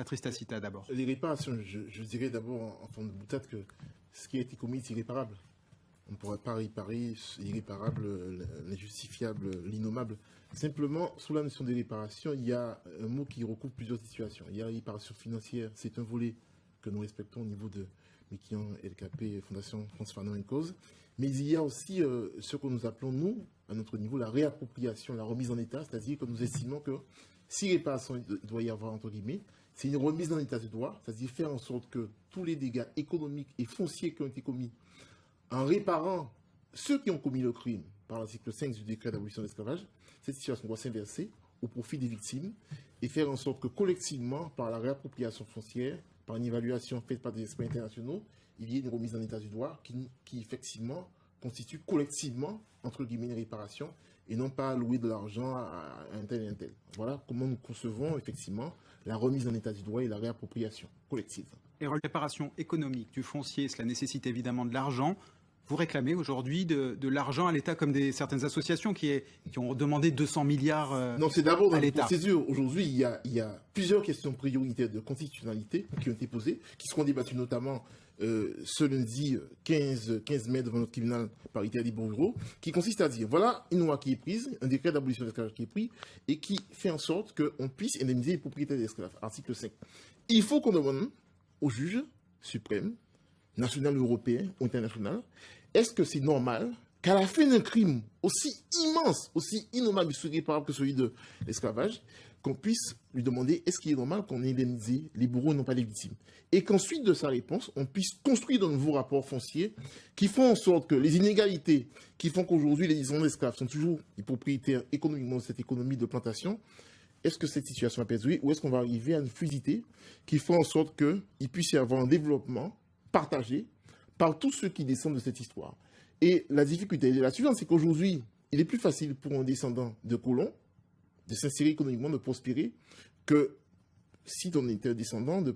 Patrice Tacita d'abord. Les réparations, je dirais d'abord en forme de boutade que ce qui a été commis est irréparable. On ne pourrait pas réparer l'irréparable, l'injustifiable, l'innommable. Simplement, sous la notion de réparation, il y a un mot qui recoupe plusieurs situations. Il y a la réparation financière, c'est un volet que nous respectons au niveau de Mekian, LKP, Fondation France Fanon et Cause. Mais il y a aussi ce que nous appelons, nous, à notre niveau, la réappropriation, la remise en état, c'est-à-dire que nous estimons que si réparation doit y avoir, entre guillemets, c'est une remise en état du droit, c'est-à-dire faire en sorte que tous les dégâts économiques et fonciers qui ont été commis en réparant ceux qui ont commis le crime par l'article 5 du décret d'abolition de l'esclavage, cette situation doit s'inverser au profit des victimes et faire en sorte que collectivement, par la réappropriation foncière, par une évaluation faite par des experts internationaux, il y ait une remise en état du droit qui effectivement constitue collectivement, entre guillemets, une réparation et non pas allouer de l'argent à un tel et un tel. Voilà comment nous concevons effectivement la remise en état du droit et la réappropriation collective. Et réparation économique du foncier, cela nécite évidemment de l'argent. Vous réclamez aujourd'hui de l'argent à l'État comme certaines associations qui ont demandé 200 milliards à l'État. Non, c'est d'abord dans la procédure. Aujourd'hui, il y a plusieurs questions prioritaires de constitutionnalité qui ont été posées, qui seront débattues notamment ce lundi 15 mai devant notre tribunal paritaire des bureaux, qui consiste à dire, voilà une loi qui est prise, un décret d'abolition de l'esclavage qui est pris, et qui fait en sorte qu'on puisse indemniser les propriétaires d'esclaves. Article 5. Il faut qu'on demande au juge suprême, national, européen ou international, est-ce que c'est normal qu'à la fin d'un crime aussi immense, aussi innommable et irréparable que celui de l'esclavage, qu'on puisse lui demander est-ce qu'il est normal qu'on indemnise les bourreaux et non pas les victimes. Et qu'ensuite de sa réponse, on puisse construire de nouveaux rapports fonciers qui font en sorte que les inégalités qui font qu'aujourd'hui les descendants d'esclaves sont toujours les propriétaires économiquement de cette économie de plantation, est-ce que cette situation va perdurer ou est-ce qu'on va arriver à une fluidité qui fait en sorte qu'il puisse y avoir un développement partagé par tous ceux qui descendent de cette histoire. Et la difficulté est la suivante, c'est qu'aujourd'hui, il est plus facile pour un descendant de colons de s'insérer économiquement, de prospérer, que si on était un descendant de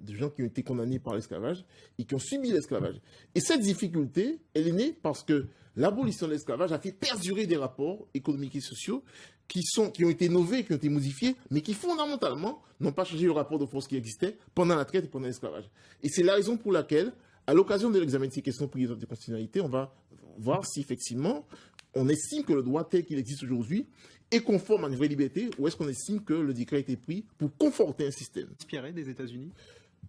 gens qui ont été condamnés par l'esclavage et qui ont subi l'esclavage. Et cette difficulté, elle est née parce que l'abolition de l'esclavage a fait perdurer des rapports économiques et sociaux qui ont été innovés, qui ont été modifiés, mais qui fondamentalement n'ont pas changé le rapport de force qui existait pendant la traite et pendant l'esclavage. Et c'est la raison pour laquelle, à l'occasion de l'examen de ces questions prises de constitutionnalité, on va voir si effectivement on estime que le droit tel qu'il existe aujourd'hui est conforme à une vraie liberté ou est-ce qu'on estime que le décret a été pris pour conforter un système. Inspiré des États-Unis ?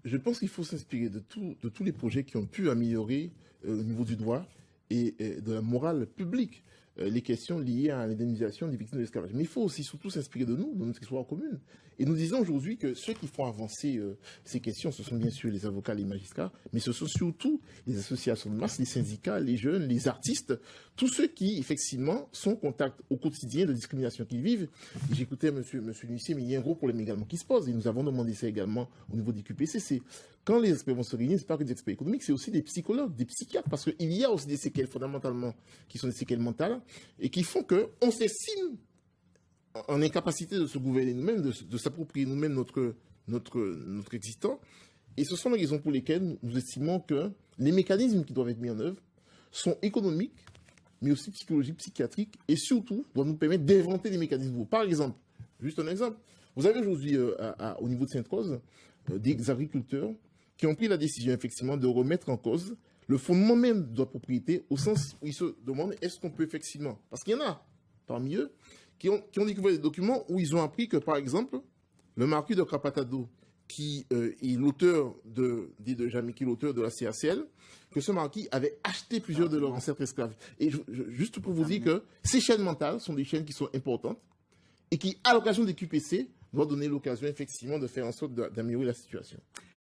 Je pense qu'il faut s'inspirer de tous les projets qui ont pu améliorer au niveau du droit et de la morale publique les questions liées à l'indemnisation des victimes de l'esclavage. Mais il faut aussi surtout s'inspirer de nous, de notre histoire commune. Et nous disons aujourd'hui que ceux qui font avancer ces questions, ce sont bien sûr les avocats, les magistrats, mais ce sont surtout les associations de masse, les syndicats, les jeunes, les artistes, tous ceux qui, effectivement, sont en contact au quotidien de discrimination qu'ils vivent. J'écoutais monsieur l'huissier, mais il y a un gros problème également qui se pose, et nous avons demandé ça également au niveau des QPC. Quand les experts vont se réunir, ce n'est pas que des experts économiques, c'est aussi des psychologues, des psychiatres, parce qu'il y a aussi des séquelles fondamentalement qui sont des séquelles mentales et qui font qu'on s'estime en incapacité de se gouverner nous-mêmes, de s'approprier nous-mêmes notre existant. Et ce sont les raisons pour lesquelles nous estimons que les mécanismes qui doivent être mis en œuvre sont économiques, mais aussi psychologiques, psychiatriques, et surtout doivent nous permettre d'inventer des mécanismes nouveaux. Par exemple, juste un exemple, vous avez aujourd'hui au niveau de Sainte-Rose des agriculteurs qui ont pris la décision effectivement de remettre en cause le fondement même de la propriété au sens où ils se demandent est-ce qu'on peut effectivement, parce qu'il y en a parmi eux qui ont découvert des documents où ils ont appris que par exemple le marquis de Capatado qui est l'auteur dit de Jamais qui est l'auteur de la CACL, que ce marquis avait acheté plusieurs de leurs ancêtres esclaves. Et juste pour vous dire que ces chaînes mentales sont des chaînes qui sont importantes et qui, à l'occasion des QPC, doivent donner l'occasion effectivement de faire en sorte d'améliorer la situation.